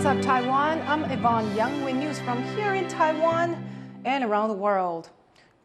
What's up, Taiwan? I'm Yvonne Young with news from here in Taiwan and around the world.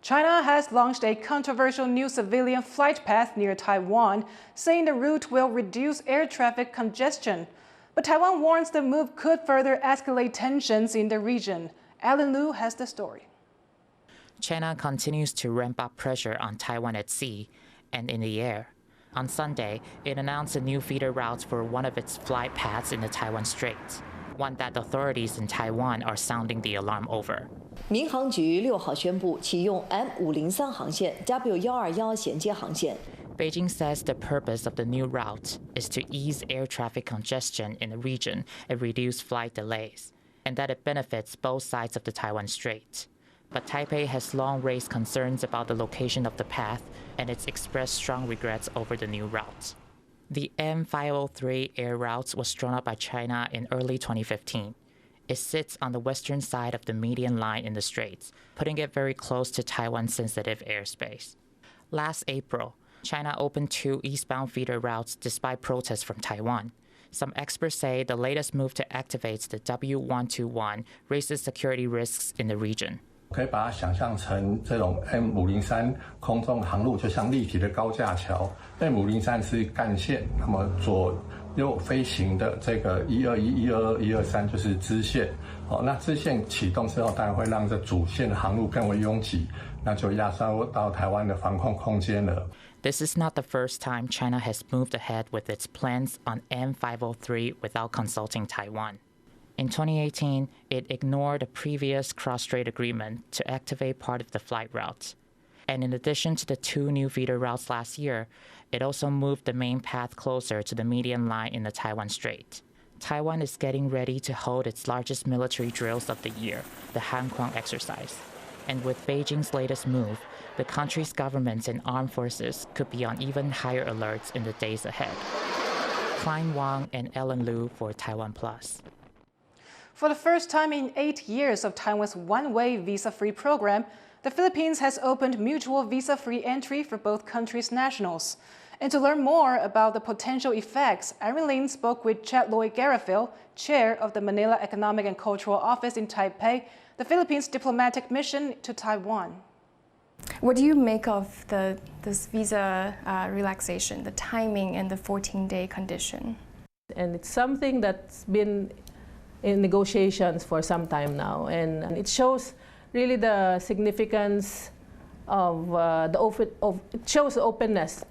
China has launched a controversial new civilian flight path near Taiwan, saying the route will reduce air traffic congestion. But Taiwan warns the move could further escalate tensions in the region. Alan Liu has the story. China continues to ramp up pressure on Taiwan at sea and in the air. On Sunday, it announced a new feeder route for one of its flight paths in the Taiwan Strait, one that authorities in Taiwan are sounding the alarm over. 民航局6号宣布启用 M503 航线、W121衔接航线。 Beijing says the purpose of the new route is to ease air traffic congestion in the region and reduce flight delays, and that it benefits both sides of the Taiwan Strait. But Taipei has long raised concerns about the location of the path, and it's expressed strong regrets over the new route. The M503 air route was drawn up by China in early 2015. It sits on the western side of the median line in the Straits, putting it very close to Taiwan-sensitive airspace. Last April, China opened 2 eastbound feeder routes despite protests from Taiwan. Some experts say the latest move to activate the W121 raises security risks in the region. 可以把它想象成这种 M503 空中航路，就像立体的高架桥。M503是干线，那么左右飞行的这个121、122、123就是支线。那支线启动之后，当然会让这主线的航路更为拥挤，那就压缩到台湾的防控空间了。 This is not the first time China has moved ahead with its plans on M503 without consulting Taiwan. In 2018, it ignored a previous cross-strait agreement to activate part of the flight route. And in addition to the 2 new feeder routes last year, it also moved the main path closer to the median line in the Taiwan Strait. Taiwan is getting ready to hold its largest military drills of the year, the Hankwang exercise. And with Beijing's latest move, the country's government and armed forces could be on even higher alerts in the days ahead. Klein Wang and Ellen Liu for TaiwanPlus. For the first time in 8 years of Taiwan's one-way visa-free program, the Philippines has opened mutual visa-free entry for both countries' nationals. And to learn more about the potential effects, Irene Lin spoke with Chad Lloyd Garfield, chair of the Manila Economic and Cultural Office in Taipei, the Philippines' diplomatic mission to Taiwan. What do you make of this visa relaxation, the timing and the 14-day condition? And it's something that's been in negotiations for some time now, and it shows really the significance of it shows the openness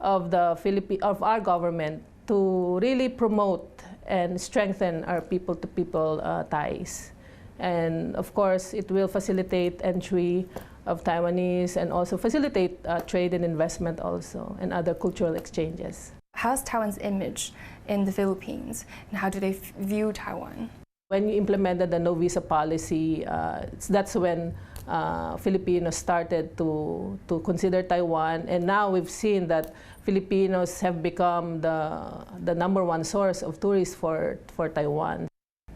of of our government to really promote and strengthen our people-to-people ties, and of course it will facilitate entry of Taiwanese and also facilitate trade and investment also and other cultural exchanges. How's Taiwan's image in the Philippines, and how do they view Taiwan? When you implemented the no visa policy, that's when Filipinos started to consider Taiwan, and now we've seen that Filipinos have become the #1 source of tourists for Taiwan.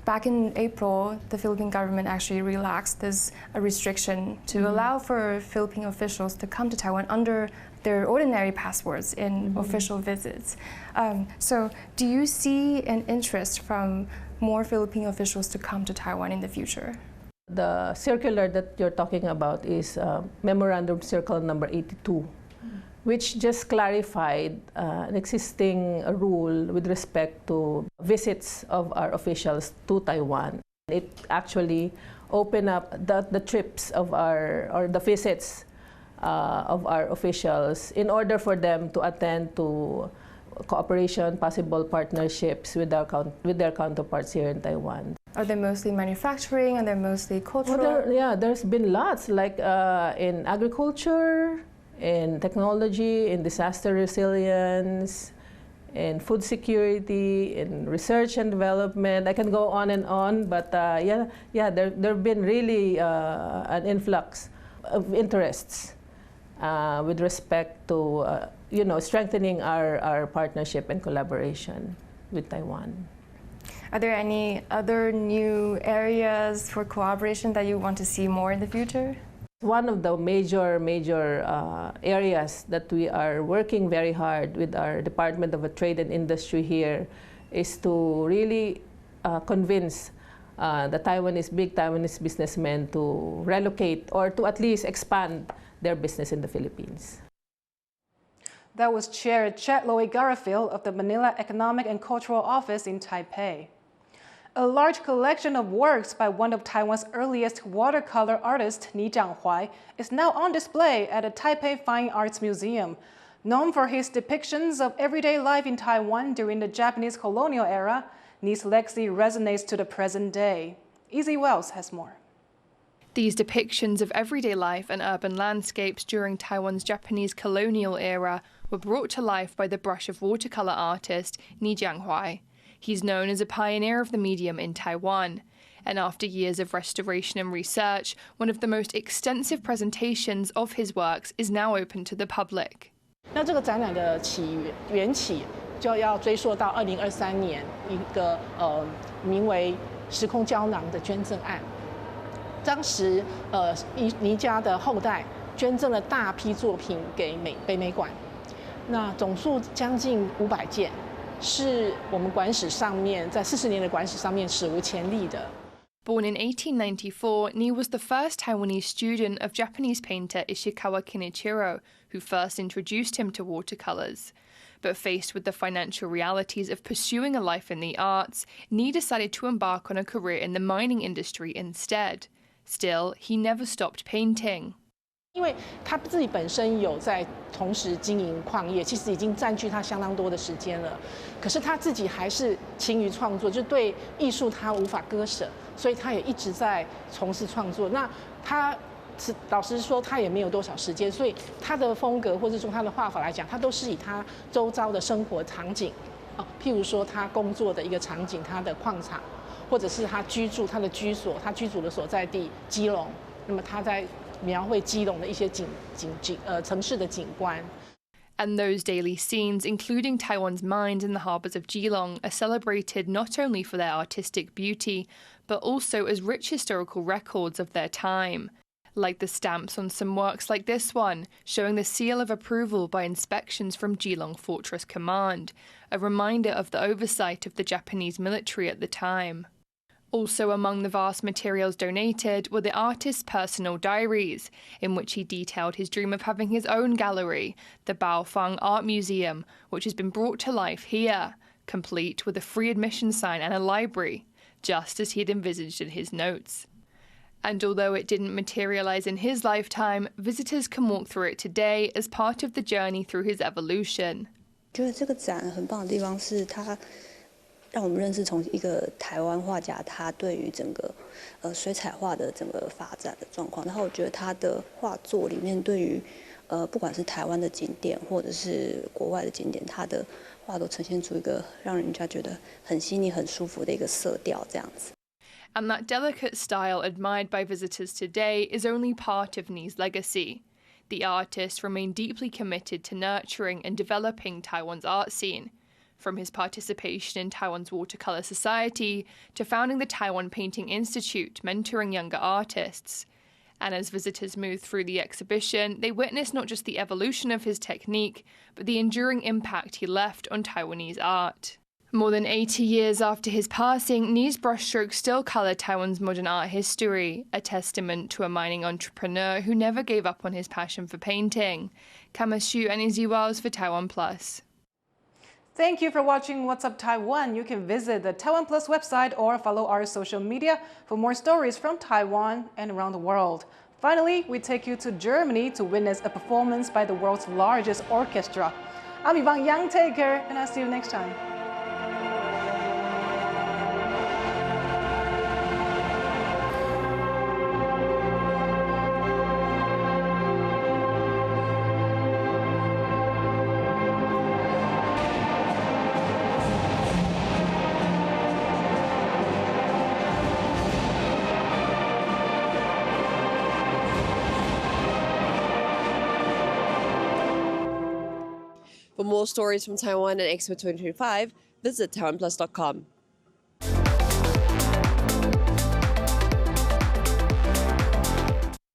Back in April, the Philippine government actually relaxed this restriction to allow for Philippine officials to come to Taiwan under their ordinary passports in official visits. So do you see an interest from more Philippine officials to come to Taiwan in the future? The circular that you're talking about is Memorandum Circular number 82, which just clarified an existing rule with respect to visits of our officials to Taiwan. It actually opened up the trips of the visits of our officials in order for them to attend to cooperation, possible partnerships with their counterparts here in Taiwan. Are they mostly manufacturing? Are they mostly cultural? Well, there's been lots, like in agriculture, in technology, in disaster resilience, in food security, in research and development. I can go on, but there have been really an influx of interests with respect to strengthening our partnership and collaboration with Taiwan. Are there any other new areas for collaboration that you want to see more in the future? One of the major areas that we are working very hard with our Department of Trade and Industry here is to really convince the big Taiwanese businessmen to relocate or to at least expand their business in the Philippines. That was Chair Chetloe Garfield of the Manila Economic and Cultural Office in Taipei. A large collection of works by one of Taiwan's earliest watercolor artists, Chiang-huai, is now on display at the Taipei Fine Arts Museum. Known for his depictions of everyday life in Taiwan during the Japanese colonial era, Ni's legacy resonates to the present day. Easy Wells has more. These depictions of everyday life and urban landscapes during Taiwan's Japanese colonial era were brought to life by the brush of watercolor artist Chiang-huai. He's known as a pioneer of the medium in Taiwan, and after years of restoration and research, one of the most extensive presentations of his works is now open to the public. 那这个展览的缘起就要追溯到2023年一个名为“时空胶囊”的捐赠案。当时尼家的后代捐赠了大批作品给北美馆，那总数将近500件，是我们馆史上面在40年的馆史上面史无前例的。 Born in 1894, Ni was the first Taiwanese student of Japanese painter Ishikawa Kenichiro, who first introduced him to watercolors. But faced with the financial realities of pursuing a life in the arts, Ni decided to embark on a career in the mining industry instead. Still, he never stopped painting. 因为他自己本身有在同时经营矿业，其实已经占据他相当多的时间了。可是他自己还是勤于创作，就对艺术他无法割舍，所以他也一直在从事创作。那他老实说，他也没有多少时间，所以他的风格或者说他的画法来讲，他都是以他周遭的生活场景譬如说他工作的一个场景，他的矿场，或者是他居住他的居所，他居住的所在地基隆，那么他在 描绘基隆的一些城市的景观。 And those daily scenes, including Taiwan's mines and the harbours of Geelong, are celebrated not only for their artistic beauty, but also as rich historical records of their time. Like the stamps on some works like this one, showing the seal of approval by inspections from Geelong Fortress Command, a reminder of the oversight of the Japanese military at the time. Also among the vast materials donated were the artist's personal diaries, in which he detailed his dream of having his own gallery, the Baofeng Art Museum, which has been brought to life here, complete with a free admission sign and a library, just as he had envisaged in his notes. And although it didn't materialize in his lifetime, visitors can walk through it today as part of the journey through his evolution. 觉得这个展很棒的地方是它 让我们认识从一个台湾画家，他对于整个水彩画的整个发展的状况。然后我觉得他的画作里面对于不管是台湾的景点或者是国外的景点，他的画都呈现出一个让人家觉得很细腻、很舒服的一个色调，这样子。 And that delicate style admired by visitors today is only part of Ni's legacy. The artist remained deeply committed to nurturing and developing Taiwan's art scene. From his participation in Taiwan's Watercolor Society to founding the Taiwan Painting Institute, mentoring younger artists. And as visitors moved through the exhibition, they witnessed not just the evolution of his technique, but the enduring impact he left on Taiwanese art. More than 80 years after his passing, Ni's brushstrokes still colour Taiwan's modern art history, a testament to a mining entrepreneur who never gave up on his passion for painting. Kamashu and Izzy Wells for TaiwanPlus. Thank you for watching What's Up Taiwan. You can visit the TaiwanPlus website or follow our social media for more stories from Taiwan and around the world. Finally, we take you to Germany to witness a performance by the world's largest orchestra. I'm Yvonne. Take care, and I'll see you next time. For more stories from Taiwan and Expo 2025, visit TaiwanPlus.com.